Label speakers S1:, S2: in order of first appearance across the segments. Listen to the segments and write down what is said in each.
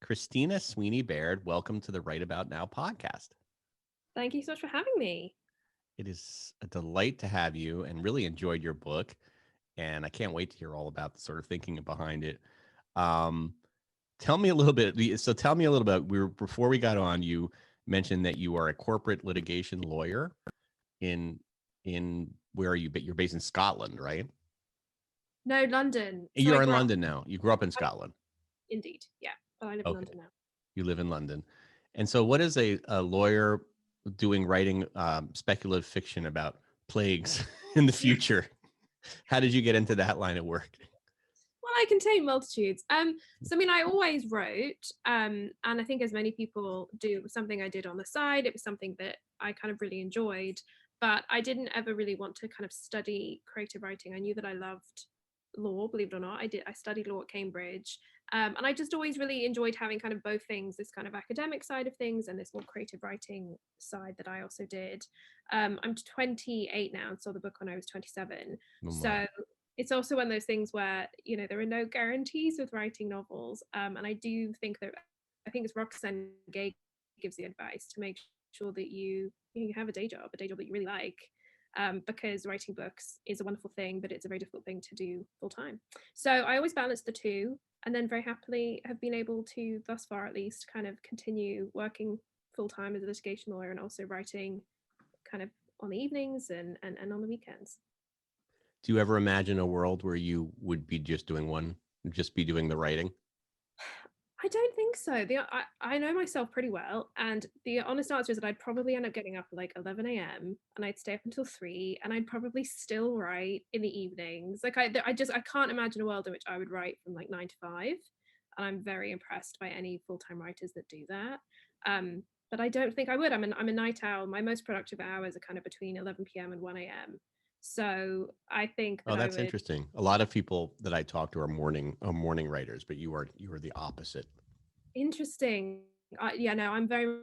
S1: Christina Sweeney-Baird, welcome to the Right About Now podcast.
S2: Thank you so much for having me.
S1: It is a delight to have you and really enjoyed your book. And I can't wait to hear all about the sort of thinking behind it. Um, Tell me a little bit. So tell me a little bit. Before we got on, you mentioned that you are a corporate litigation lawyer in where are you? But you're based in Scotland, right?
S2: No, London. So I
S1: You're in
S2: grew up,
S1: London now. You grew up in Scotland.
S2: indeed, yeah, but I live in
S1: Okay.
S2: London now.
S1: You live in London. And so what is a lawyer doing writing speculative fiction about plagues in the future? How did you get into that line of work?
S2: Well, I contain multitudes. So I mean, I always wrote, and I think as many people do, it was something I did on the side. It was something that I kind of really enjoyed, but I didn't ever really want to kind of study creative writing. I knew that I loved law, believe it or not. I studied law at Cambridge, and I just always really enjoyed having kind of both things, this kind of academic side of things and this more creative writing side that I also did. I'm 28 now and saw the book when I was 27.
S1: Oh my.
S2: So it's also one of those things where there are no guarantees with writing novels, and I do think that I think it's Roxane Gay gives the advice to make sure that you have a day job that you really like, because writing books is a wonderful thing, but it's a very difficult thing to do full time. So I always balance the two, and then very happily have been able to, thus far at least, kind of continue working full time as a litigation lawyer and also writing kind of on the evenings and on the weekends.
S1: Do you ever imagine a world where you would be just be doing the writing?
S2: I don't think so. I know myself pretty well, and the honest answer is that I'd probably end up getting up at like 11 a.m. and I'd stay up until 3, and I'd probably still write in the evenings. Like I can't imagine a world in which I would write from like 9 to 5, and I'm very impressed by any full-time writers that do that. But I don't think I would. I'm a night owl. My most productive hours are kind of between 11 p.m. and 1 a.m. So I think
S1: Oh,
S2: that I
S1: that's
S2: would.
S1: interesting. A lot of people that I talk to are morning writers, but you are the opposite.
S2: Interesting. Yeah, no, I'm very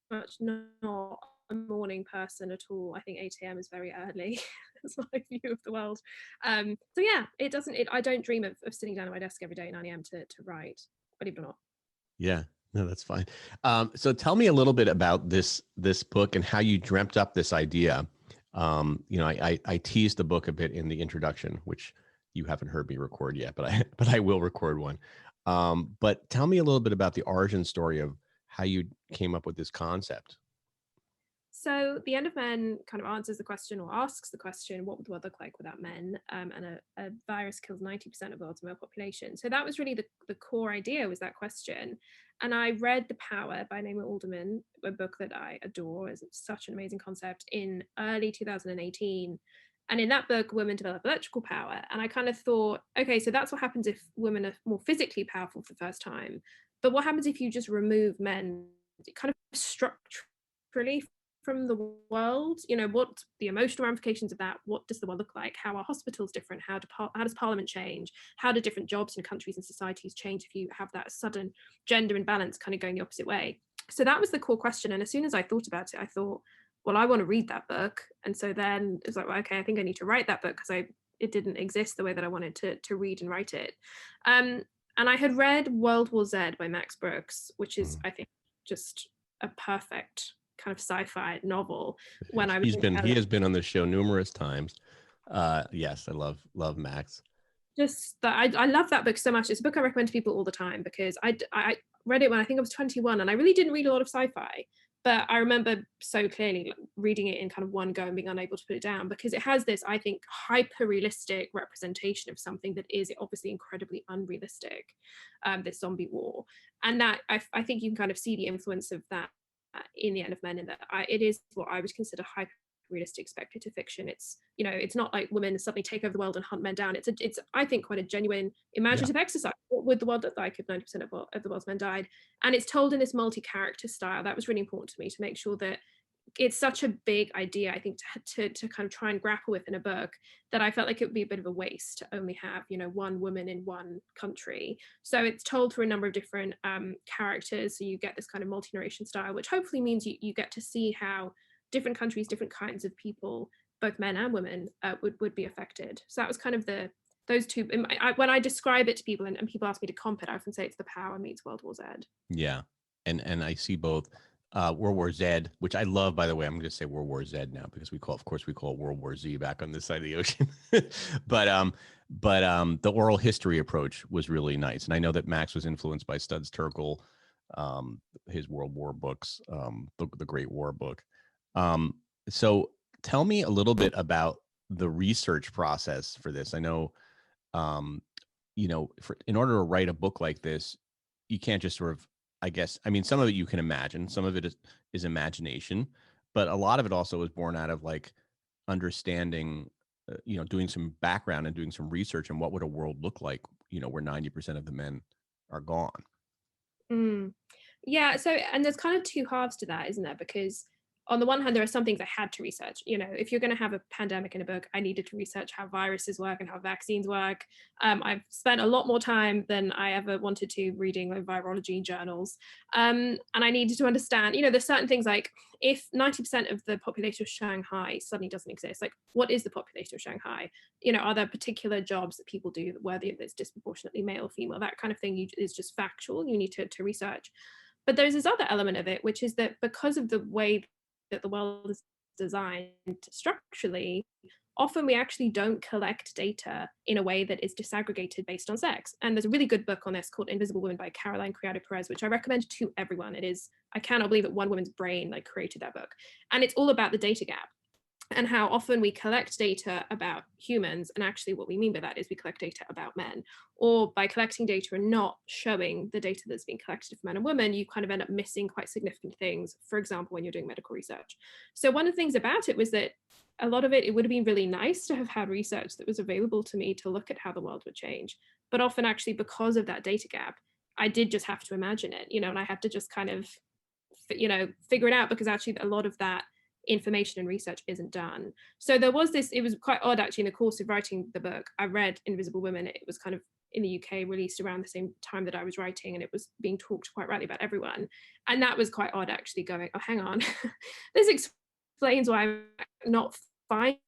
S2: much not a morning person at all. I think 8 a.m. is very early. That's my view of the world. So yeah, it doesn't. I don't dream of sitting down at my desk every day at 9 a.m. to write. Believe it or not.
S1: Yeah, no, that's fine. So tell me a little bit about this book and how you dreamt up this idea. I teased the book a bit in the introduction, which you haven't heard me record yet, but I will record one. But tell me a little bit about the origin story of how you came up with this concept.
S2: So the end of men kind of answers the question or asks the question, what would the world look like without men? And a virus kills 90% of the world's male population. So that was really the core idea, was that question. And I read The Power by Naomi Alderman, a book that I adore. It's such an amazing concept, in early 2018. And in that book, women develop electrical power. And I kind of thought, okay, so that's what happens if women are more physically powerful for the first time. But what happens if you just remove men kind of structurally from the world? What the emotional ramifications of that? What does the world look like? How are hospitals different? How does parliament change? How do different jobs in countries and societies change if you have that sudden gender imbalance kind of going the opposite way? So that was the core question, and as soon as I thought about it, I thought, well, I want to read that book. And so then it was like, well, okay, I think I need to write that book, because it didn't exist the way that I wanted to read and write it. And I had read World War Z by Max Brooks, which is, I think, just a perfect kind of sci-fi novel when I was in
S1: He
S2: college.
S1: has been on the show numerous times. Yes, I love Max.
S2: Just that I love that book so much. It's a book I recommend to people all the time, because I read it when I think I was 21, and I really didn't read a lot of sci-fi, but I remember so clearly reading it in kind of one go and being unable to put it down, because it has this, I think, hyper realistic representation of something that is obviously incredibly unrealistic, this zombie war. And that I think you can kind of see the influence of that in The End of Men, in that it is what I would consider hyper realistic speculative fiction. It's not like women suddenly take over the world and hunt men down. It's I think quite a genuine
S1: Yeah.
S2: imaginative exercise. What would the world look like if 90% of the world's men died? And it's told in this multi-character style. That was really important to me, to make sure that it's such a big idea, I think, to kind of try and grapple with in a book, that I felt like it would be a bit of a waste to only have one woman in one country. So it's told through a number of different characters, so you get this kind of multi-narration style, which hopefully means you get to see how different countries, different kinds of people, both men and women, would be affected. So that was kind of the those two, when I describe it to people and people ask me to comp it, I often say it's The Power meets World War Z.
S1: Yeah. And I see both World War Z, which I love, by the way. I'm going to say World War Z now because of course we call it World War Z back on this side of the ocean. but the oral history approach was really nice. And I know that Max was influenced by Studs Terkel, his World War books, the Great War book. So tell me a little bit about the research process for this. I know, in order to write a book like this, you can't just sort of, I guess, I mean, some of it you can imagine, some of it is imagination, but a lot of it also is born out of like understanding, doing some background and doing some research on what would a world look like, where 90% of the men are gone.
S2: Mm. Yeah, so, and there's kind of two halves to that, isn't there? Because on the one hand, there are some things I had to research. If you're going to have a pandemic in a book, I needed to research how viruses work and how vaccines work. I've spent a lot more time than I ever wanted to reading like virology journals. And I needed to understand, there's certain things like if 90% of the population of Shanghai suddenly doesn't exist, like what is the population of Shanghai? Are there particular jobs that people do worthy that's disproportionately male, female, that kind of thing is just factual. You need to research. But there's this other element of it, which is that because of the way that the world is designed structurally, often we actually don't collect data in a way that is disaggregated based on sex. And there's a really good book on this called Invisible Women by Caroline Criado Perez, which I recommend to everyone. I cannot believe that one woman's brain like created that book. And it's all about the data gap and how often we collect data about humans, and actually what we mean by that is we collect data about men, or by collecting data and not showing the data that's being collected for men and women, you kind of end up missing quite significant things, for example, when you're doing medical research. So one of the things about it was that a lot of it would have been really nice to have had research that was available to me to look at how the world would change. But often actually because of that data gap, I did just have to imagine it, and I had to just kind of, figure it out, because actually a lot of that information and research isn't done. So there was this, it was quite odd actually in the course of writing the book. I read Invisible Women. It was kind of in the UK released around the same time that I was writing, and it was being talked quite rightly about everyone. And that was quite odd actually, going, oh, hang on, this explains why I'm not finding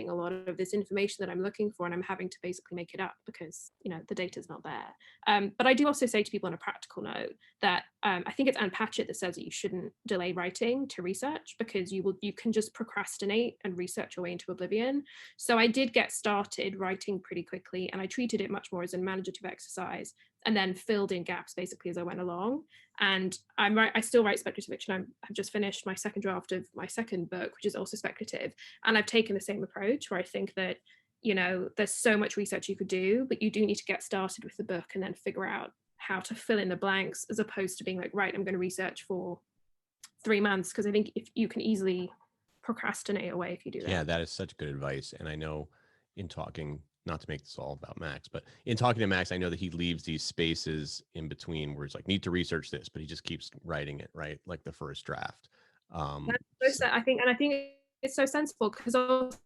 S2: a lot of this information that I'm looking for, and I'm having to basically make it up because the data's not there. But I do also say to people on a practical note that I think it's Anne Patchett that says that you shouldn't delay writing to research, because you can just procrastinate and research your way into oblivion. So I did get started writing pretty quickly, and I treated it much more as an imaginative exercise, and then filled in gaps basically as I went along. And I still write speculative fiction. I've just finished my second draft of my second book, which is also speculative. And I've taken the same approach, where I think that, there's so much research you could do, but you do need to get started with the book and then figure out how to fill in the blanks, as opposed to being like, right, I'm going to research for 3 months. Because I think if you can easily procrastinate away if you do that.
S1: Yeah, that is such good advice. And I know in talking, not to make this all about Max, but in talking to Max, I know that he leaves these spaces in between where it's like, need to research this, but he just keeps writing it, right? Like the first draft.
S2: I think it's so sensible, because also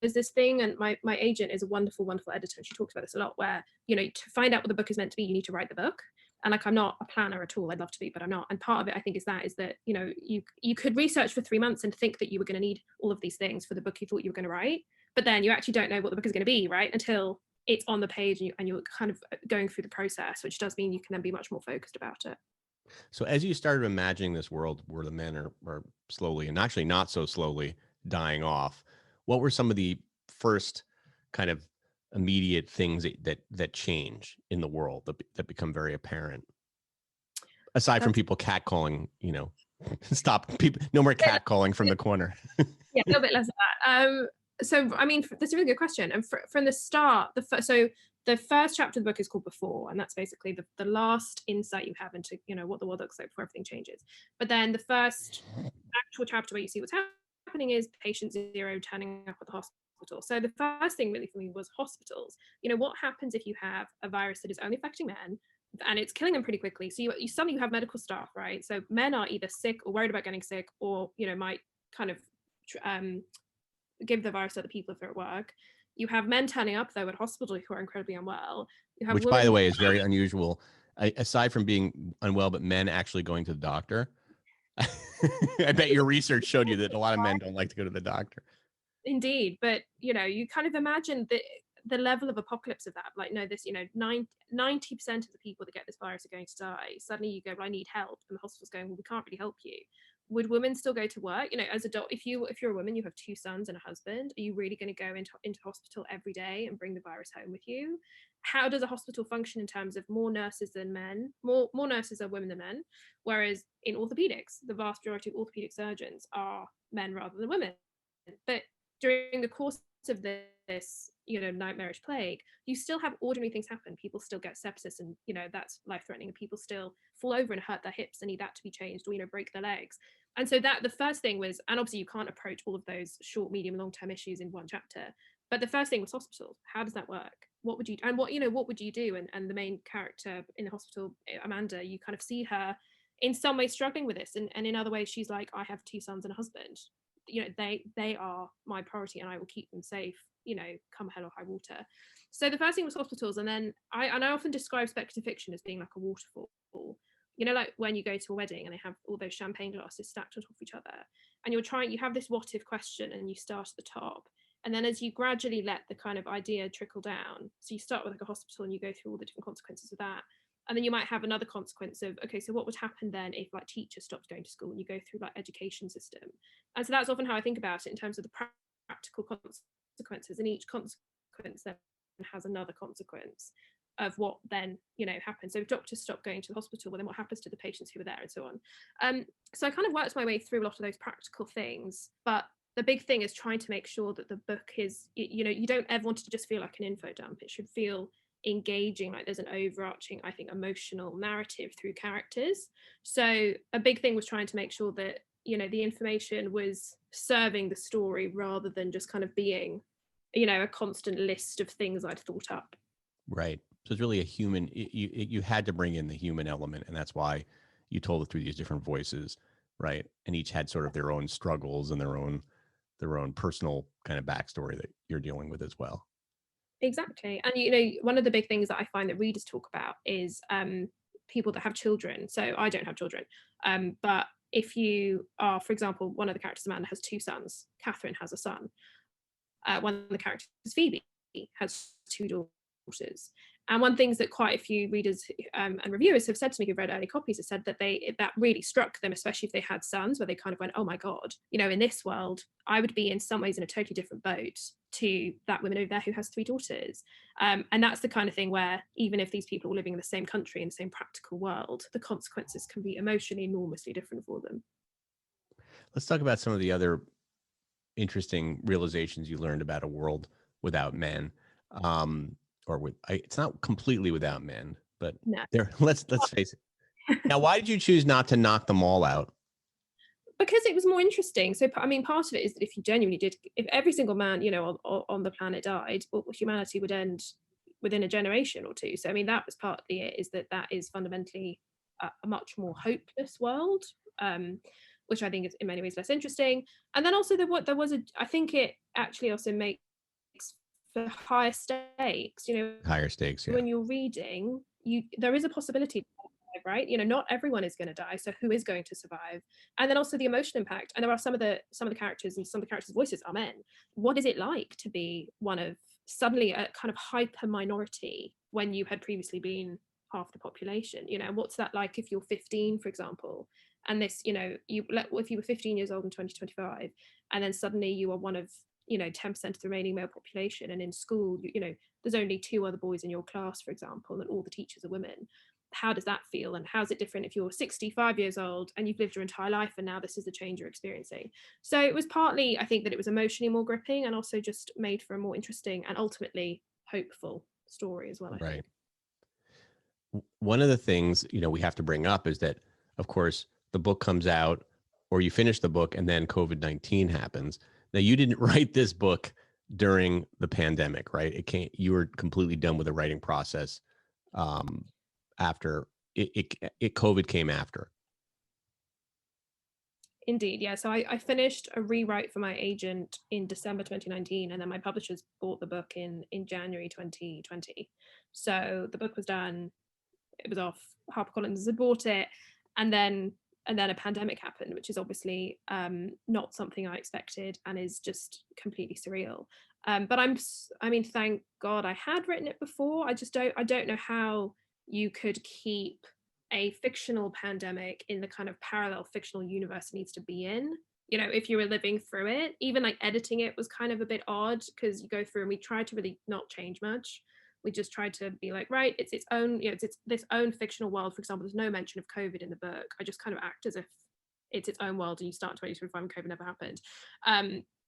S2: there's this thing, and my agent is a wonderful, wonderful editor, and she talks about this a lot, where, to find out what the book is meant to be, you need to write the book. And like, I'm not a planner at all. I'd love to be, but I'm not. And part of it, I think, is that, you could research for 3 months and think that you were going to need all of these things for the book you thought you were going to write. But then you actually don't know what the book is going to be, right? Until it's on the page and you're kind of going through the process, which does mean you can then be much more focused about it.
S1: So as you started imagining this world where the men are slowly, and actually not so slowly, dying off, what were some of the first kind of immediate things that change in the world that become very apparent? Aside from people catcalling, stop people, no more catcalling from the corner.
S2: Yeah, a little bit less of that. So, I mean, that's a really good question. And from the start, the first chapter of the book is called Before, and that's basically the last insight you have into, what the world looks like before everything changes. But then the first actual chapter where you see what's happening is patient zero turning up at the hospital. So the first thing really for me was hospitals. What happens if you have a virus that is only affecting men and it's killing them pretty quickly? So you suddenly you have medical staff, right? So men are either sick or worried about getting sick, or, might kind of give the virus to other people if they're at work. You have men turning up though at hospital who are incredibly unwell.
S1: Which, by the way, is very unusual. Aside from being unwell, but men actually going to the doctor. I bet your research showed you that a lot of men don't like to go to the doctor.
S2: Indeed, but you kind of imagine the level of apocalypse of that. Like, no, this, 90% of the people that get this virus are going to die. Suddenly you go, well, I need help, and the hospital's going, well, we can't really help you. Would women still go to work? As a if you're a woman, you have 2 sons and a husband. Are you really going to go into hospital every day and bring the virus home with you? How does a hospital function in terms of more nurses than men? More nurses are women than men, whereas in orthopedics, the vast majority of orthopedic surgeons are men rather than women. But during the course of this, nightmarish plague, you still have ordinary things happen. People still get sepsis, and that's life-threatening. People still fall over and hurt their hips and need that to be changed, or break their legs. And so that the first thing was, and obviously you can't approach all of those short, medium, long-term issues in one chapter. But the first thing was hospitals. How does that work? What would you and what would you do? And the main character in the hospital, Amanda, you kind of see her in some ways struggling with this, and in other ways she's like, I have 2 sons and a husband. They are my priority, and I will keep them safe, come hell or high water. So the first thing was hospitals, and then I often describe speculative fiction as being like a waterfall. Like when you go to a wedding and they have all those champagne glasses stacked on top of each other, and you have this what if question, and you start at the top, and then as you gradually let the kind of idea trickle down, so you start with like a hospital and you go through all the different consequences of that. And then you might have another consequence of, okay, so what would happen then if like teachers stopped going to school, and you go through like education system. And so that's often how I think about it in terms of the practical consequences, and each consequence then has another consequence of what then happens. So if doctors stop going to the hospital, well, then what happens to the patients who were there, and so on. So I kind of worked my way through a lot of those practical things, but the big thing is trying to make sure that the book is, you don't ever want it to just feel like an info dump. It should feel engaging, like there's an overarching, I think, emotional narrative through characters. So a big thing was trying to make sure that the information was serving the story rather than just kind of being a constant list of things I'd thought up.
S1: Right. So it's really a human, you had to bring in the human element, and that's why you told it through these different voices, right? And each had sort of their own struggles and their own personal kind of backstory that you're dealing with as well.
S2: Exactly. And one of the big things that I find that readers talk about is people that have children. So I don't have children, but if you are, for example, one of the characters, Amanda, has 2 sons. Catherine has a son. One of the characters, Phoebe, has 2 daughters. And one things that quite a few readers and reviewers have said to me who've read early copies have said that that really struck them, especially if they had sons, where they kind of went, oh my God, in this world, I would be in some ways in a totally different boat to that woman over there who has 3 daughters. And that's the kind of thing where even if these people are living in the same country, in the same practical world, the consequences can be emotionally enormously different for them.
S1: Let's talk about some of the other interesting realizations you learned about a world without men. It's not completely without men, but
S2: No.
S1: let's face it. Now, why did you choose not to knock them all out?
S2: Because it was more interesting. So, I mean, part of it is that if every single man, on the planet died, well, humanity would end within a generation or 2. So, I mean, that was partly it, is that is fundamentally a much more hopeless world, which I think is in many ways less interesting. And then also I think it actually also makes for higher stakes,
S1: Higher stakes, yeah.
S2: when you're reading, there is a possibility, right? Not everyone is going to die, so who is going to survive? And then also the emotional impact. And there are some of the characters, and some of the characters' voices are men. What is it like to be one of suddenly a kind of hyper minority when you had previously been half the population? What's that like if you're 15, for example, and this, if you were 15 years old in 2025, and then suddenly you are one of 10% of the remaining male population, and in school there's only 2 other boys in your class, for example, and all the teachers are women. How does that feel? And how's it different if you're 65 years old and you've lived your entire life, and now this is the change you're experiencing? So it was partly, I think, that it was emotionally more gripping, and also just made for a more interesting and ultimately hopeful story as well, I think.
S1: One of the things we have to bring up is that, of course, the book comes out, or you finish the book, and then COVID-19 happens. Now, you didn't write this book during the pandemic, right? You were completely done with the writing process after COVID came after.
S2: Indeed, yeah. So I finished a rewrite for my agent in December 2019, and then my publishers bought the book in January 2020. So the book was done, it was off, HarperCollins had bought it, and then and then a pandemic happened, which is obviously not something I expected and is just completely surreal. But I mean, thank God I had written it before. I don't know how you could keep a fictional pandemic in the kind of parallel fictional universe it needs to be in. You know, if you were living through it, even like editing it was kind of a bit odd because you go through and we tried to really not change much. We just tried to be like, right, it's its own, you know, it's this own fictional world. For example, there's no mention of COVID in the book. I just kind of act as if it's its own world and you start 2025 and COVID never happened.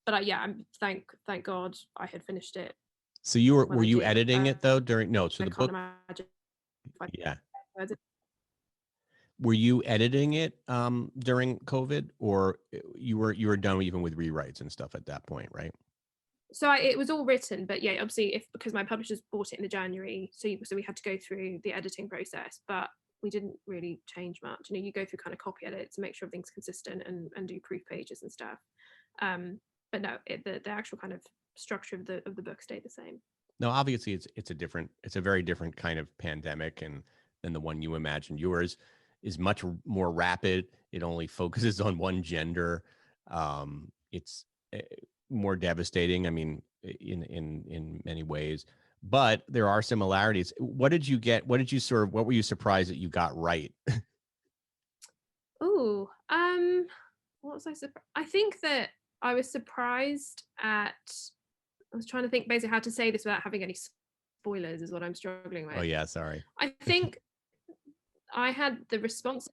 S2: But yeah, thank God I had finished it.
S1: So were you editing it though during, no, so
S2: I
S1: the
S2: can't
S1: book,
S2: imagine if I
S1: yeah.
S2: heard it.
S1: Were you editing it during COVID, or you were done even with rewrites and stuff at that point, right?
S2: So it was all written, but yeah, obviously because my publishers bought it in the January, so we had to go through the editing process, but we didn't really change much. You know, you go through kind of copy edit to make sure everything's consistent and do proof pages and stuff. But no, the actual kind of structure of the book stayed the same.
S1: No, obviously it's a very different kind of pandemic and than the one you imagined. Yours is much more rapid. It only focuses on one gender. It's more devastating. I mean, in many ways, but there are similarities. What did you get? What were you surprised that you got right?
S2: Oh, what was I surprised? I think that I was surprised at. I was trying to think basically how to say this without having any spoilers is what I'm struggling
S1: Oh
S2: with.
S1: yeah, sorry.
S2: I think I had the response.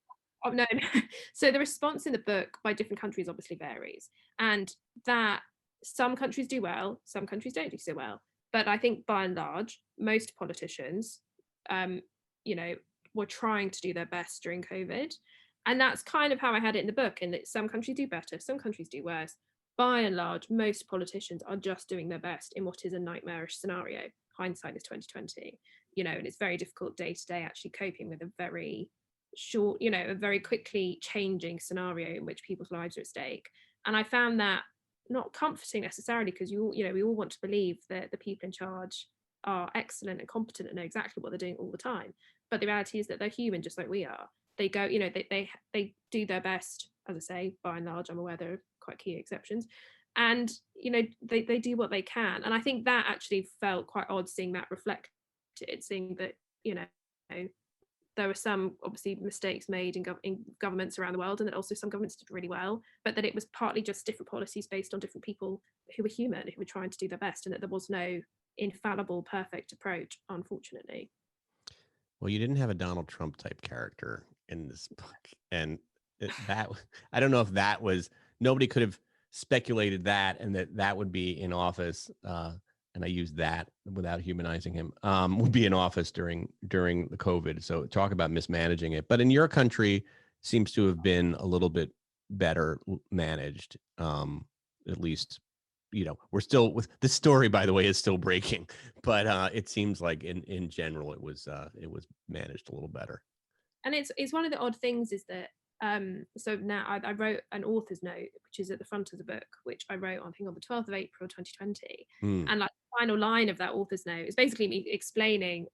S2: Oh no, no. So the response in the book by different countries obviously varies, and that some countries do well, some countries don't do so well. But I think by and large, most politicians, um, you know, were trying to do their best during COVID, and that's kind of how I had it in the book. And that some countries do better, some countries do worse. By and large, most politicians are just doing their best in what is a nightmarish scenario. Hindsight is 2020, you know, and it's very difficult day to day actually coping with a very short, you know, a very quickly changing scenario in which people's lives are at stake. And I found that not comforting necessarily because you know, we all want to believe that the people in charge are excellent and competent and know exactly what they're doing all the time. But the reality is that they're human just like we are. They go, you know, they do their best, as I say, by and large. I'm aware there are quite key exceptions. And, you know, they do what they can. And I think that actually felt quite odd seeing that reflected, seeing that, you know, there were some obviously mistakes made in governments around the world, and that also some governments did really well, but that it was partly just different policies based on different people who were human, who were trying to do their best, and that there was no infallible, perfect approach, unfortunately.
S1: Well, you didn't have a Donald Trump type character in this book, and that I don't know if that was nobody could have speculated that, and that would be in office. And I used that without humanizing him. Would be in office during the COVID. So talk about mismanaging it. But in your country, seems to have been a little bit better managed. At least, you know, we're still with this story, by the way, is still breaking, but it seems like in general it was managed a little better.
S2: And it's one of the odd things is that so now I wrote an author's note which is at the front of the book, which I wrote on I think on the 12th of April 2020.
S1: Mm.
S2: And like the final line of that author's note is basically me explaining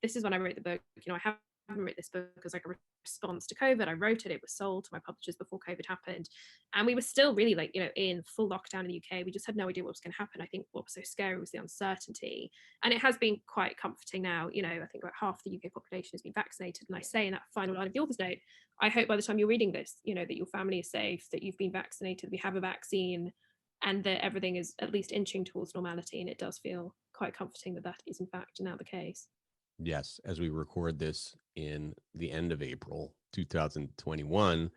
S2: this is when I wrote the book. You know, I haven't written this book as like a response to COVID. I wrote it, it was sold to my publishers before COVID happened. And we were still really like, you know, in full lockdown in the UK. We just had no idea what was going to happen. I think what was so scary was the uncertainty. And it has been quite comforting now. You know, I think about half the UK population has been vaccinated. And I say in that final line of the author's note, I hope by the time you're reading this, you know, that your family is safe, that you've been vaccinated, we have a vaccine, and that everything is at least inching towards normality. And it does feel quite comforting that that is in fact now the case.
S1: Yes, as we record this in the end of April 2021,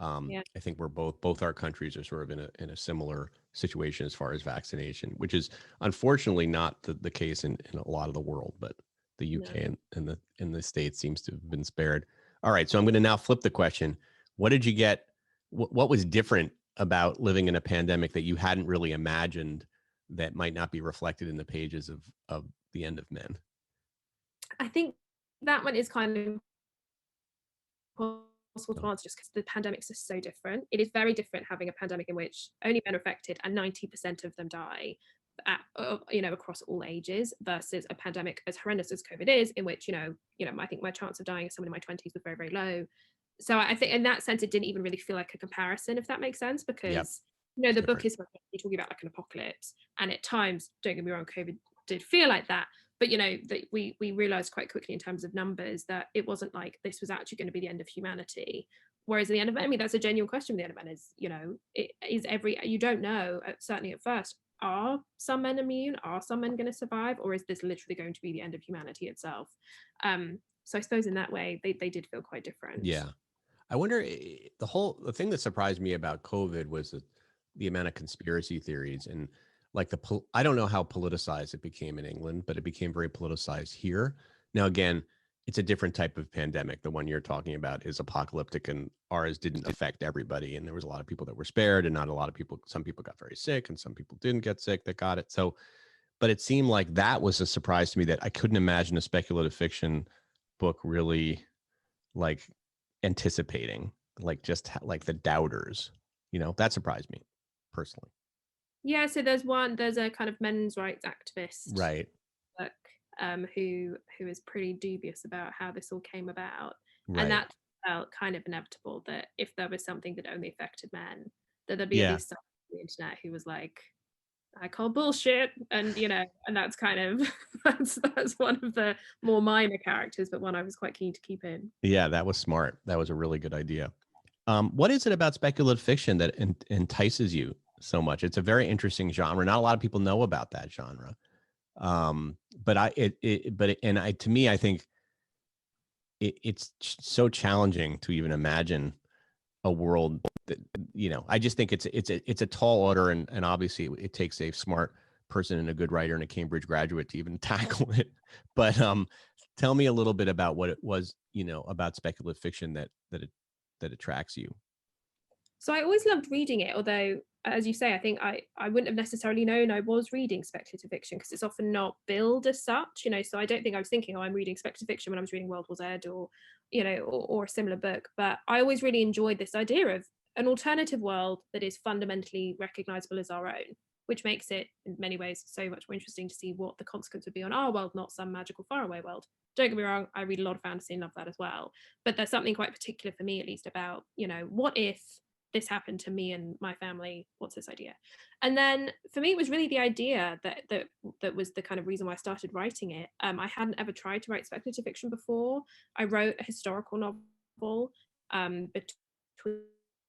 S2: Yeah.
S1: I think we're both our countries are sort of in a similar situation as far as vaccination, which is unfortunately not the case in a lot of the world, but the UK
S2: No.
S1: and the States seems to have been spared. All right, so I'm going to now flip the question. What did you get? What was different about living in a pandemic that you hadn't really imagined that might not be reflected in the pages of The End of Men?
S2: I think that one is kind of possible to
S1: Oh,
S2: answer just because the pandemics are so different. It is very different having a pandemic in which only men are affected and 90% of them die at, you know, across all ages versus a pandemic as horrendous as COVID is, in which, you know, I think my chance of dying as someone in my 20s was very, very low. So I think in that sense, it didn't even really feel like a comparison, if that makes sense,
S1: Yep.
S2: because
S1: It's
S2: the book
S1: different.
S2: is talking about like an apocalypse, and at times, don't get me wrong, COVID did feel like that, but that we realized quite quickly in terms of numbers that it wasn't like this was actually going to be the end of humanity. Whereas at the end of it, I mean, that's a genuine question. The end of it is, it is you don't know, certainly at first, are some men immune? Are some men going to survive? Or is this literally going to be the end of humanity itself? So I suppose in that way, they did feel quite different.
S1: Yeah. I wonder, the thing that surprised me about COVID was the amount of conspiracy theories and like I don't know how politicized it became in England, but it became very politicized here. Now, again, it's a different type of pandemic. The one you're talking about is apocalyptic, and ours didn't affect everybody. And there was a lot of people that were spared, and not a lot of people. Some people got very sick, and some people didn't get sick that got it. So, but it seemed like that was a surprise to me that I couldn't imagine a speculative fiction book really like anticipating, like just like the doubters, that surprised me personally.
S2: Yeah, so there's a kind of men's rights activist
S1: Right.
S2: book, who is pretty dubious about how this all came about, and
S1: Right.
S2: that felt kind of inevitable, that if there was something that only affected men, that there'd be at
S1: Yeah.
S2: least someone on the internet who was like, I call bullshit, and and that's kind of that's one of the more minor characters, but one I was quite keen to keep in.
S1: Yeah, that was smart. That was a really good idea. What is it about speculative fiction that entices you so much? It's a very interesting genre. Not a lot of people know about that genre. But to me, I think it's so challenging to even imagine a world that, I just think it's a tall order, and obviously it takes a smart person and a good writer and a Cambridge graduate to even tackle it. But tell me a little bit about what it was, about speculative fiction that attracts you.
S2: So I always loved reading it, although, as you say, I think I wouldn't have necessarily known I was reading speculative fiction because it's often not billed as such, So I don't think I was thinking, oh, I'm reading speculative fiction when I was reading World War Z, or or a similar book. But I always really enjoyed this idea of an alternative world that is fundamentally recognizable as our own, which makes it in many ways so much more interesting to see what the consequence would be on our world, not some magical faraway world. Don't get me wrong, I read a lot of fantasy and love that as well. But there's something quite particular for me, at least, about, what if this happened to me and my family? What's this idea? And then for me, it was really the idea that was the kind of reason why I started writing it. I hadn't ever tried to write speculative fiction before. I wrote a historical novel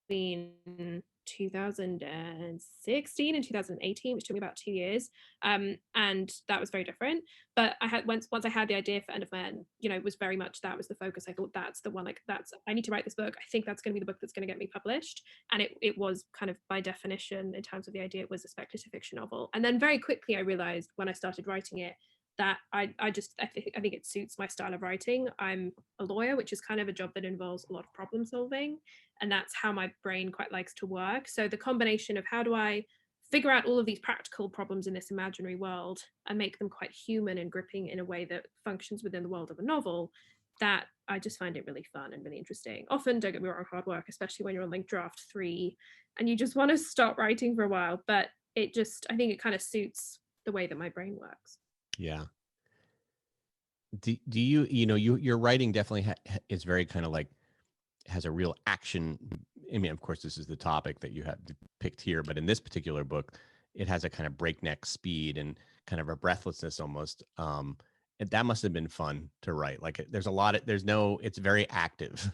S2: between 2016 and 2018, which took me about 2 years, and that was very different. But I had once I had the idea for End of Men, it was very much that was the focus. I thought that's the one, like I need to write this book. I think that's going to be the book that's going to get me published. And it was kind of by definition, in terms of the idea, it was a speculative fiction novel. And then very quickly I realized when I started writing it that I think it suits my style of writing. I'm a lawyer, which is kind of a job that involves a lot of problem solving, and that's how my brain quite likes to work. So the combination of how do I figure out all of these practical problems in this imaginary world and make them quite human and gripping in a way that functions within the world of a novel, that I just find it really fun and really interesting. Often, don't get me wrong, hard work, especially when you're on like draft 3 and you just want to stop writing for a while. But I think it kind of suits the way that my brain works.
S1: Yeah. Do your writing definitely is very kind of like, has a real action. I mean, of course, this is the topic that you have picked here, but in this particular book, it has a kind of breakneck speed and kind of a breathlessness almost. And that must have been fun to write. Like, it's very active.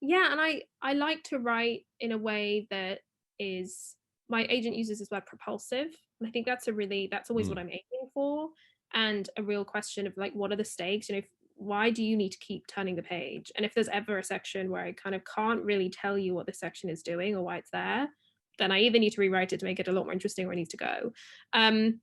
S2: Yeah, and I like to write in a way that is, my agent uses this word, propulsive, and I think that's always what
S1: Mm,
S2: I'm aiming for, and a real question of like, what are the stakes? Why do you need to keep turning the page? And if there's ever a section where I kind of can't really tell you what the section is doing or why it's there, then I either need to rewrite it to make it a lot more interesting, or I need to go. And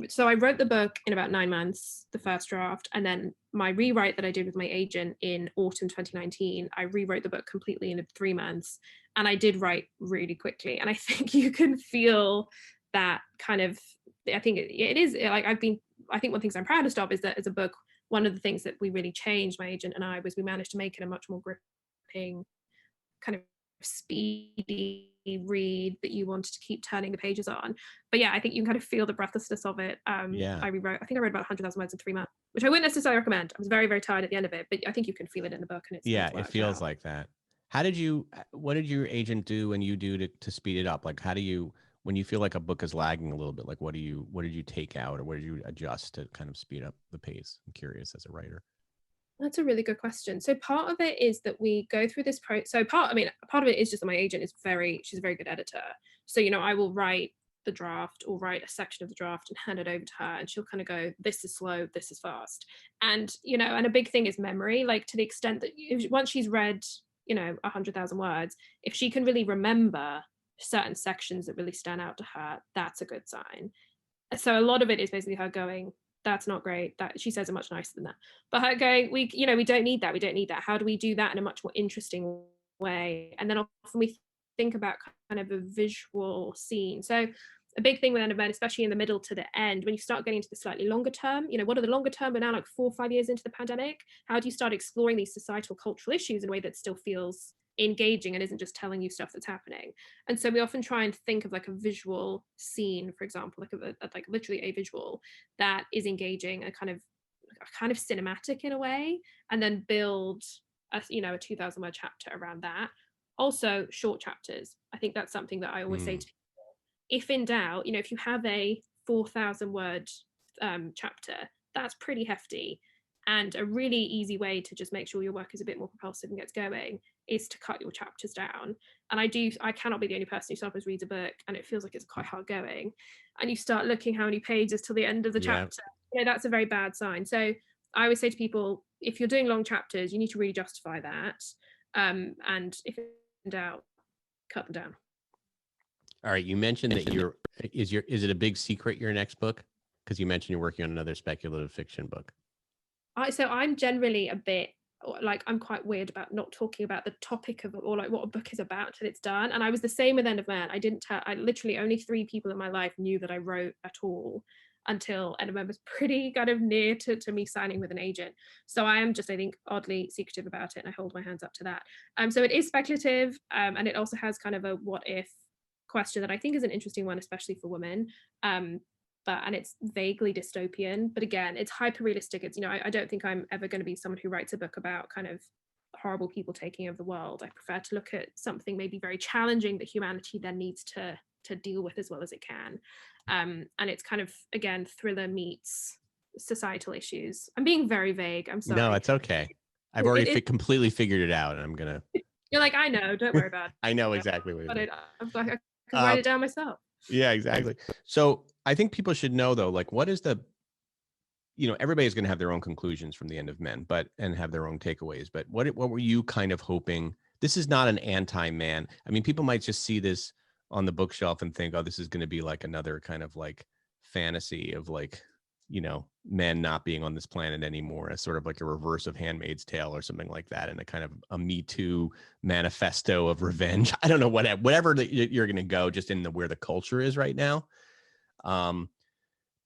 S2: so I wrote the book in about 9 months, the first draft, and then my rewrite that I did with my agent in autumn 2019, I rewrote the book completely in 3 months, and I did write really quickly. And I think you can feel that kind of. I think it is like I think one of the things I'm proudest of is that as a book, one of the things that we really changed, my agent and I, was we managed to make it a much more gripping, kind of speedy read that you wanted to keep turning the pages on. But yeah, I think you can kind of feel the breathlessness of it. I think I read about 100,000 words in 3 months, which I wouldn't necessarily recommend. I was very, very tired at the end of it, but I think you can feel it in the book, and
S1: Yeah,
S2: it's
S1: it
S2: worked
S1: feels
S2: out.
S1: like that. What did your agent do and you do to speed it up? Like, how do you, when you feel like a book is lagging a little bit, like what did you take out or what did you adjust to kind of speed up the pace? I'm curious as a writer.
S2: That's a really good question. So part of it is that we go through this part of it is just that my agent she's a very good editor. So, I will write the draft or write a section of the draft and hand it over to her, and she'll kind of go, this is slow, this is fast. And, and a big thing is memory, like to the extent that once she's read, 100,000 words, if she can really remember certain sections that really stand out to her, that's a good sign. So a lot of it is basically her going, that's not great. That she says it much nicer than that. But her going, we don't need that. We don't need that. How do we do that in a much more interesting way? And then often we think about kind of a visual scene. So a big thing with End of Men, especially in the middle to the end, when you start getting into the slightly longer term, what are the longer term, but now like 4 or 5 years into the pandemic, how do you start exploring these societal cultural issues in a way that still feels engaging and isn't just telling you stuff that's happening? And so we often try and think of like a visual scene, for example, like literally a visual that is engaging, a kind of cinematic in a way, and then build a 2,000 word chapter around that. Also short chapters, I think that's something that I always say to people, if in doubt, if you have a 4,000 word chapter, that's pretty hefty. And a really easy way to just make sure your work is a bit more propulsive and gets going is to cut your chapters down. And I cannot be the only person who sometimes reads a book and it feels like it's quite hard going. And you start looking how many pages till the end of the chapter. That's a very bad sign. So I always say to people, if you're doing long chapters, you need to really justify that. And if in doubt, cut them down.
S1: All right. You mentioned that is it a big secret, your next book? Because you mentioned you're working on another speculative fiction book.
S2: So I'm generally a bit like, I'm quite weird about not talking about the topic of, or like what a book is about till it's done. And I was the same with End of Man. I literally only 3 people in my life knew that I wrote at all until End of Man was pretty kind of near to me signing with an agent. So I am just, I think, oddly secretive about it, and I hold my hands up to that. So it is speculative, and it also has kind of a what if question that I think is an interesting one, especially for women. And it's vaguely dystopian, but again, it's hyper realistic. It's, I don't think I'm ever going to be someone who writes a book about kind of horrible people taking over the world. I prefer to look at something maybe very challenging that humanity then needs to deal with as well as it can. And it's kind of, again, thriller meets societal issues. I'm being very vague. I'm sorry.
S1: No, it's okay. I've already completely figured it out, and I'm gonna.
S2: You're like, I know. Don't worry about it.
S1: I know exactly what it is.
S2: I can write it down myself.
S1: Yeah, exactly. So I think people should know, though, like, what is the, everybody's going to have their own conclusions from the End of Men, and have their own takeaways. But what were you kind of hoping? This is not an anti-man. I mean, people might just see this on the bookshelf and think, oh, this is going to be like another kind of like fantasy of like, men not being on this planet anymore, as sort of like a reverse of Handmaid's Tale or something like that, and a kind of a Me Too manifesto of revenge. I don't know, whatever that you're going to go, just in where the culture is right now.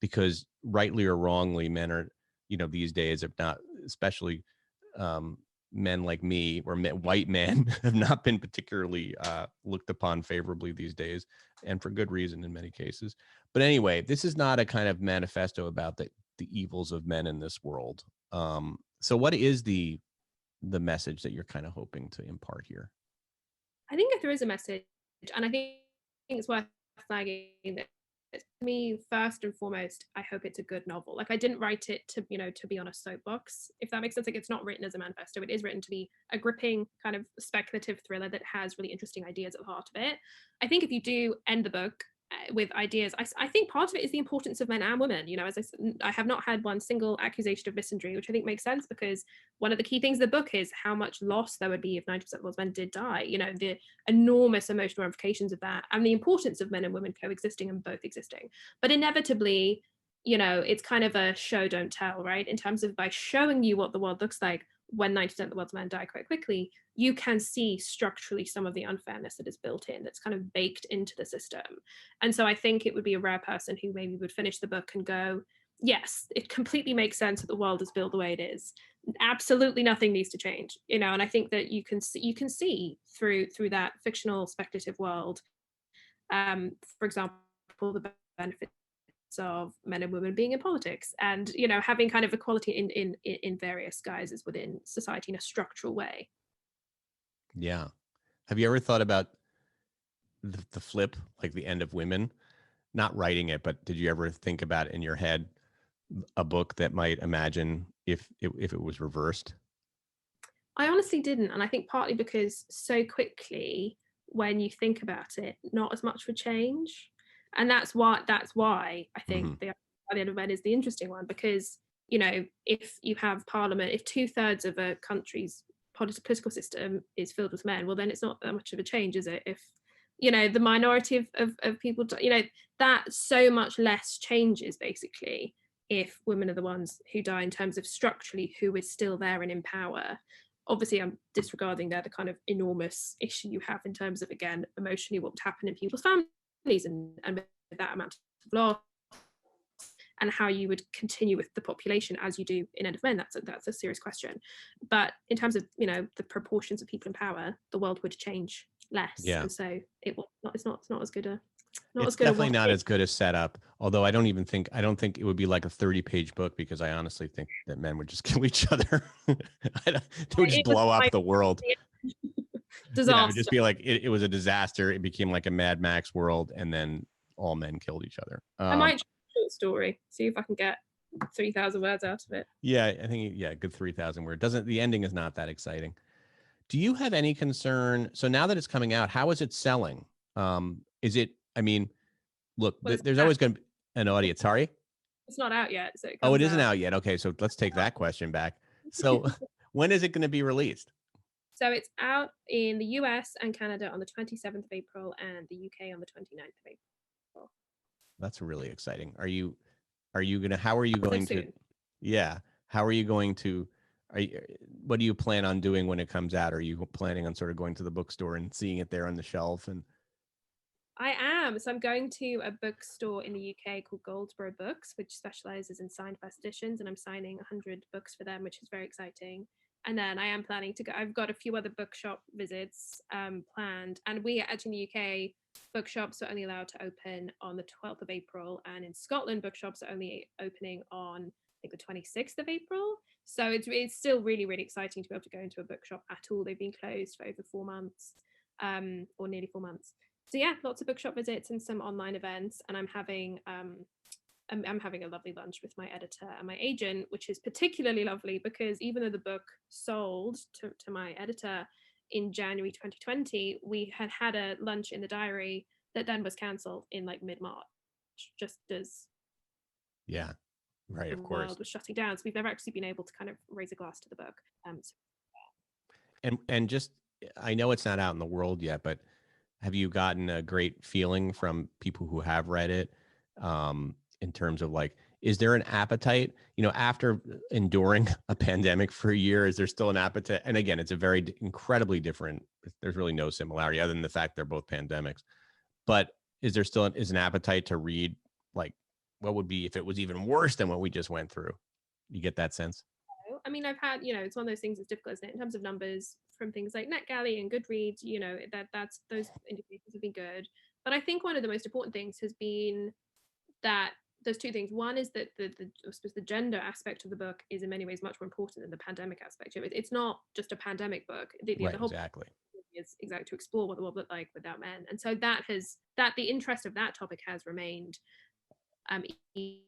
S1: Because rightly or wrongly, men are, these days, if not, especially men like me, or white men, have not been particularly looked upon favorably these days, and for good reason in many cases. But anyway, this is not a kind of manifesto about the evils of men in this world. So what is the message that you're kind of hoping to impart here?
S2: I think if there is a message, and I think it's worth flagging that, to me, first and foremost, I hope it's a good novel. Like, I didn't write it to be on a soapbox, if that makes sense. Like, it's not written as a manifesto. It is written to be a gripping kind of speculative thriller that has really interesting ideas at the heart of it. I think if you do end the book with ideas, I think part of it is the importance of men and women. As I said, I have not had one single accusation of misandry, which I think makes sense, because one of the key things of the book is how much loss there would be if 90% of those men did die. The enormous emotional ramifications of that, and the importance of men and women coexisting and both existing. But inevitably, it's kind of a show don't tell, right? In terms of, by showing you what the world looks like when 90% of the world's men die quite quickly, you can see structurally some of the unfairness that is built in, that's kind of baked into the system. And so I think it would be a rare person who maybe would finish the book and go, yes, it completely makes sense that the world is built the way it is. Absolutely nothing needs to change, and I think that you can see through that fictional speculative world For example, the benefits of men and women being in politics, and having kind of equality in various guises within society in a structural way.
S1: Yeah. Have you ever thought about the flip, like the end of women? Not writing it, but did you ever think about in your head a book that might imagine if it was reversed?
S2: I honestly didn't, and I think partly because so quickly, when you think about it, not as much would change, and that's why I think
S1: Hmm.
S2: the end of men is the interesting one, because if you have parliament, if 2/3 of a country's political system is filled with men, well, then it's not that much of a change, is it? If the minority of people, that so much less changes basically if women are the ones who die, in terms of structurally who is still there and in power. Obviously, I'm disregarding there the kind of enormous issue you have in terms of, again, emotionally what would happen in people's families, and that amount of loss, and how you would continue with the population as you do in End of Men. That's a serious question. But in terms of the proportions of people in power, the world would change less,
S1: Yeah.
S2: and so it's not as good a
S1: It's definitely
S2: what
S1: not
S2: if.
S1: as good a setup. Although I don't think it would be like a 30-page book, because I honestly think that men would just kill each other. They would just
S2: It was
S1: blow up the world. Yeah, it would just
S2: disaster.
S1: be like it was a disaster. It became like a Mad Max world, and then all men killed each other.
S2: I might try a short story, see if I can get 3,000 words out of it.
S1: Yeah, I think good 3,000 word. Doesn't The ending is not that exciting. Do you have any concern? So now that it's coming out, how is it selling? Is it? I mean, look,
S2: Well,
S1: there's always going to be an audience. Sorry.
S2: it's not out yet, so it
S1: Oh, it
S2: comes
S1: isn't
S2: out.
S1: out yet. Okay, so let's take that question back. So, when is it going to be released?
S2: So it's out in the US and Canada on the 27th of April, and the UK on the 29th of April.
S1: That's really exciting. Are you gonna? How are you
S2: So
S1: going to?
S2: soon.
S1: Yeah. How are you going to? Are you, what do you plan on doing when it comes out? Are you planning on sort of going to the bookstore and seeing it there on the shelf? And
S2: I am. So I'm going to a bookstore in the UK called Goldsboro Books, which specializes in signed first editions, and I'm signing 100 books for them, which is very exciting. And then I am planning to go. I've got a few other bookshop visits planned, and we actually in the UK, bookshops are only allowed to open on the 12th of April, and in Scotland, bookshops are only opening on, I think, the 26th of April. So it's still really, really exciting to be able to go into a bookshop at all. They've been closed for over 4 months, or nearly 4 months. So yeah, lots of bookshop visits and some online events, and I'm having a lovely lunch with my editor and my agent, which is particularly lovely because even though the book sold to my editor in January 2020, we had a lunch in the diary that then was cancelled in like mid-March, just as
S1: yeah, right,
S2: the
S1: of course.
S2: world was shutting down. So we've never actually been able to kind of raise a glass to the book. So
S1: And just, I know it's not out in the world yet, but have you gotten a great feeling from people who have read it, in terms of like, is there an appetite, after enduring a pandemic for a year, is there still an appetite? And again, it's a very incredibly different, there's really no similarity other than the fact they're both pandemics. But is there still is an appetite to read, like, what would be if it was even worse than what we just went through? You get that sense?
S2: I mean, I've had, it's one of those things that's difficult, isn't it? In terms of numbers from things like NetGalley and Goodreads, that's those indicators have been good. But I think one of the most important things has been that there's two things. One is that I suppose the gender aspect of the book is in many ways much more important than the pandemic aspect of it. It's not just a pandemic book.
S1: Right,
S2: The whole
S1: exactly.
S2: is exactly to explore what the world looked like without men, and so the interest of that topic has remained. Um, the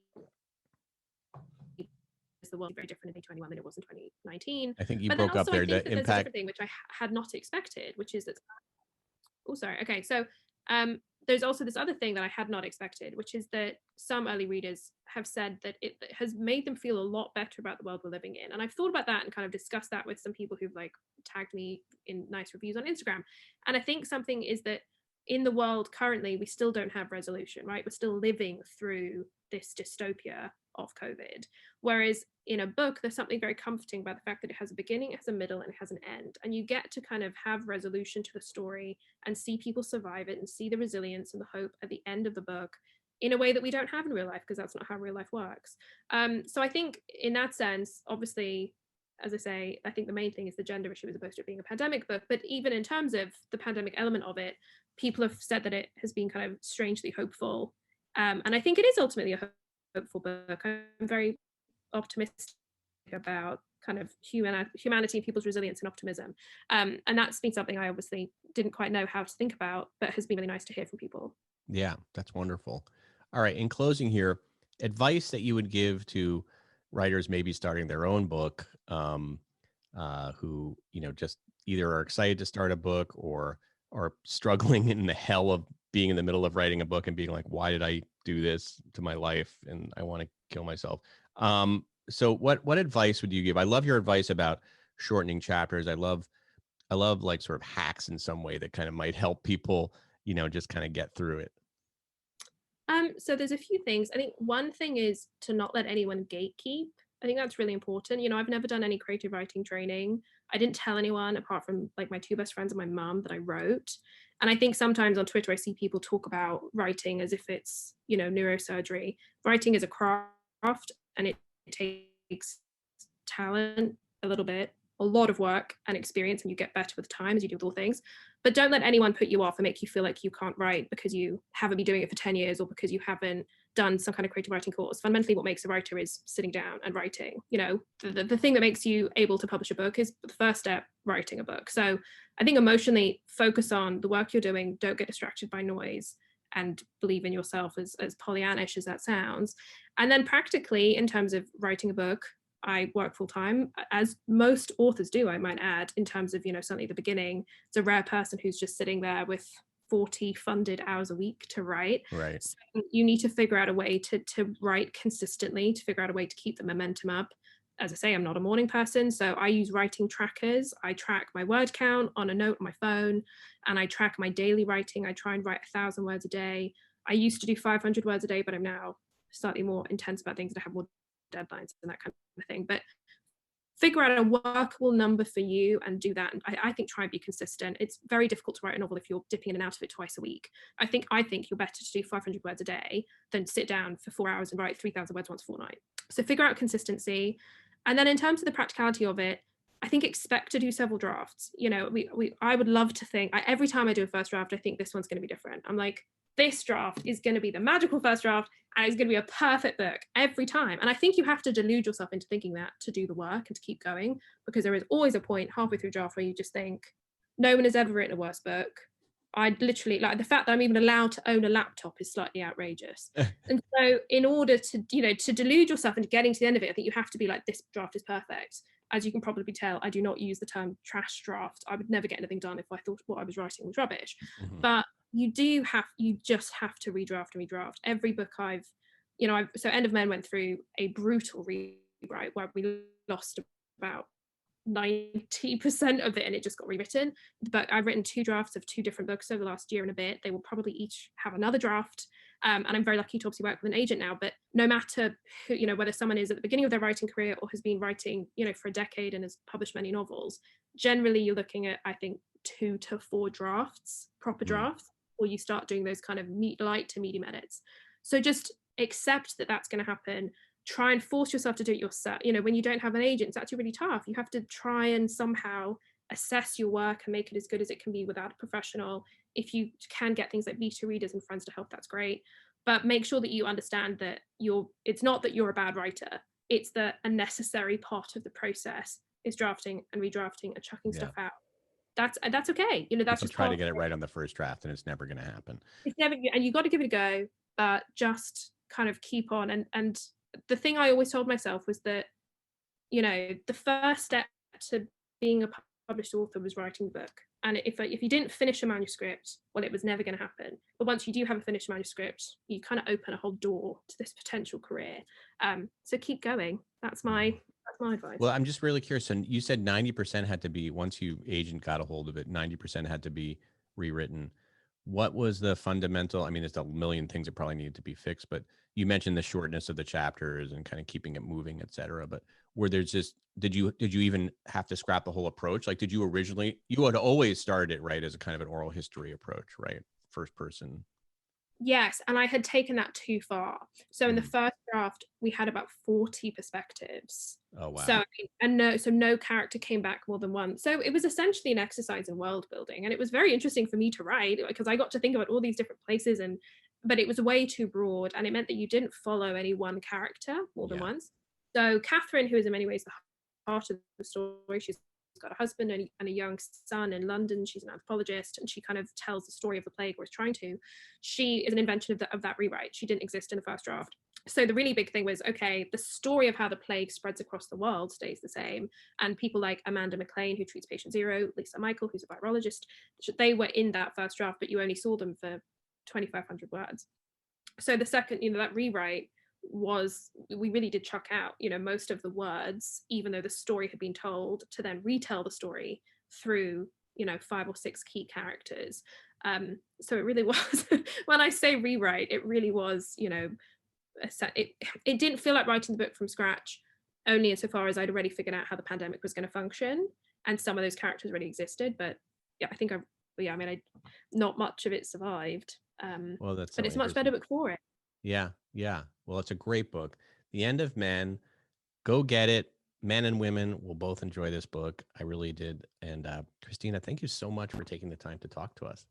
S2: world very different in 2021 than it was in 2019.
S1: I think you
S2: But then
S1: broke up
S2: also, I
S1: there.
S2: think
S1: The
S2: that there's a
S1: impact.
S2: different thing which I had not expected, which is that. Oh, sorry. Okay, so there's also this other thing that I had not expected, which is that some early readers have said that it has made them feel a lot better about the world we're living in. And I've thought about that and kind of discussed that with some people who've like tagged me in nice reviews on Instagram. And I think something is that in the world currently, we still don't have resolution, right? We're still living through this dystopia of COVID. Whereas in a book, there's something very comforting about the fact that it has a beginning, it has a middle, and it has an end. And you get to kind of have resolution to the story and see people survive it and see the resilience and the hope at the end of the book in a way that we don't have in real life, because that's not how real life works. So I think in that sense, obviously, as I say, I think the main thing is the gender issue as opposed to it being a pandemic book. But even in terms of the pandemic element of it, people have said that it has been kind of strangely hopeful. And I think it is ultimately a hopeful book. I'm very optimistic about kind of humanity, people's resilience and optimism. And that's been something I obviously didn't quite know how to think about, but has been really nice to hear from people.
S1: Yeah, that's wonderful. All right. In closing here, advice that you would give to writers maybe starting their own book, who, just either are excited to start a book or are struggling in the hell of being in the middle of writing a book and being like, why did I do this to my life? And I want to kill myself. So what advice would you give? I love your advice about shortening chapters. I love like sort of hacks in some way that kind of might help people, just kind of get through it.
S2: So there's a few things. I think one thing is to not let anyone gatekeep. I think that's really important. I've never done any creative writing training. I didn't tell anyone apart from like my two best friends and my mum that I wrote. And I think sometimes on Twitter I see people talk about writing as if it's, neurosurgery. Writing is a craft and it takes talent a little bit, a lot of work and experience, and you get better with time as you do with all things. But don't let anyone put you off and make you feel like you can't write because you haven't been doing it for 10 years or because you haven't done some kind of creative writing course. Fundamentally, what makes a writer is sitting down and writing. The thing that makes you able to publish a book is the first step, writing a book. So I think emotionally focus on the work you're doing. Don't get distracted by noise and believe in yourself, as Pollyannish as that sounds. And then practically, in terms of writing a book, I work full time, as most authors do, I might add, in terms of, certainly the beginning. It's a rare person who's just sitting there with 40 funded hours a week to write.
S1: Right.
S2: So you need to figure out a way to write consistently, to figure out a way to keep the momentum up. As I say, I'm not a morning person, so I use writing trackers. I track my word count on a note on my phone, and I track my daily writing. I try and write 1,000 words a day. I used to do 500 words a day, but I'm now slightly more intense about things that have more deadlines and that kind of thing. But figure out a workable number for you and do that. And I think try and be consistent. It's very difficult to write a novel if you're dipping in and out of it twice a week. I think you're better to do 500 words a day than sit down for 4 hours and write 3,000 words once a fortnight. So figure out consistency. And then in terms of the practicality of it, I think expect to do several drafts. I would love to think, every time I do a first draft, I think this one's going to be different. I'm like, this draft is going to be the magical first draft and it's going to be a perfect book every time. And I think you have to delude yourself into thinking that to do the work and to keep going, because there is always a point halfway through draft where you just think, no one has ever written a worse book. I literally, like, the fact that I'm even allowed to own a laptop is slightly outrageous. And so in order to, to delude yourself into getting to the end of it, I think you have to be like, this draft is perfect. As you can probably tell, I do not use the term trash draft. I would never get anything done if I thought what I was writing was rubbish. Mm-hmm. But you just have to redraft and redraft. Every book so End of Men went through a brutal rewrite where we lost about 90% of it and it just got rewritten. But I've written 2 drafts of 2 different books over the last year and a bit. They will probably each have another draft. And I'm very lucky to obviously work with an agent now, but no matter who, whether someone is at the beginning of their writing career or has been writing, for a decade and has published many novels, generally you're looking at, I think, 2 to 4 drafts, proper drafts, or you start doing those kind of light to medium edits. So just accept that that's going to happen. Try and force yourself to do it yourself. When you don't have an agent, it's actually really tough. You have to try and somehow assess your work and make it as good as it can be without a professional. If you can get things like beta readers and friends to help, that's great. But make sure that you understand that it's not that you're a bad writer. It's that a necessary part of the process is drafting and redrafting and chucking stuff out. That's okay. That's
S1: just try to get it right on the first draft, and it's never going to happen.
S2: It's never, and you got to give it a go. But just kind of keep on. And the thing I always told myself was that, the first step to being a published author was writing a book. And if you didn't finish a manuscript, well, it was never going to happen. But once you do have a finished manuscript, you kind of open a whole door to this potential career. So keep going. That's my advice.
S1: Well, I'm just really curious. And you said 90% had to be, once you agent got a hold of it, 90% had to be rewritten. What was the fundamental? I mean, there's a million things that probably needed to be fixed, but you mentioned the shortness of the chapters and kind of keeping it moving, et cetera. But were there just, did you even have to scrap the whole approach? Like, you had always started it, right, as a kind of an oral history approach, right? First person.
S2: Yes, and I had taken that too far. So in the
S1: Mm.
S2: first draft, we had about 40 perspectives.
S1: Oh, wow.
S2: So and no character came back more than once. So it was essentially an exercise in world building, and it was very interesting for me to write because I got to think about all these different places, and but it was way too broad, and it meant that you didn't follow any one character more than
S1: Yeah.
S2: once. So Catherine, who is in many ways the heart of the story, she's got a husband and a young son in London. She's an anthropologist, and she kind of tells the story of the plague, or is trying to. She is an invention of that rewrite. She didn't exist in the first draft. So the really big thing was, okay, the story of how the plague spreads across the world stays the same. And people like Amanda McLean, who treats patient zero, Lisa Michael, who's a virologist, they were in that first draft, but you only saw them for 2,500 words. So the second, that rewrite was, we really did chuck out, most of the words, even though the story had been told, to then retell the story through, 5 or 6 key characters. So it really was, when I say rewrite, it really was, it didn't feel like writing the book from scratch, only insofar as I'd already figured out how the pandemic was going to function, and some of those characters already existed. But yeah, I think not much of it survived.
S1: Well, that's
S2: But
S1: so
S2: it's a much better
S1: interesting.
S2: book for it.
S1: Yeah. Yeah. Well, it's a great book. The End of Men. Go get it. Men and women will both enjoy this book. I really did. And Christina, thank you so much for taking the time to talk to us.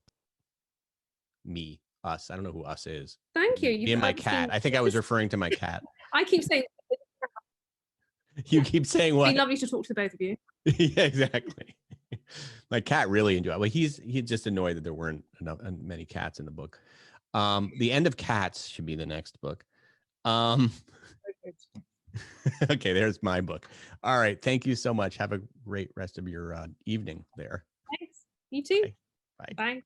S1: Me, us. I don't know who us is.
S2: Thank you.
S1: Me
S2: You've
S1: and my
S2: seen.
S1: cat. I think I was referring to my cat.
S2: I keep saying
S1: You keep saying
S2: it's been
S1: what?
S2: lovely to talk to the both of you.
S1: Yeah, exactly. My cat really enjoyed it. Well, he's just annoyed that there weren't many cats in the book. The End of Cats should be the next book. Okay, there's my book. All right. Thank you so much. Have a great rest of your evening there.
S2: Thanks. You too.
S1: Bye. Bye.
S2: Bye.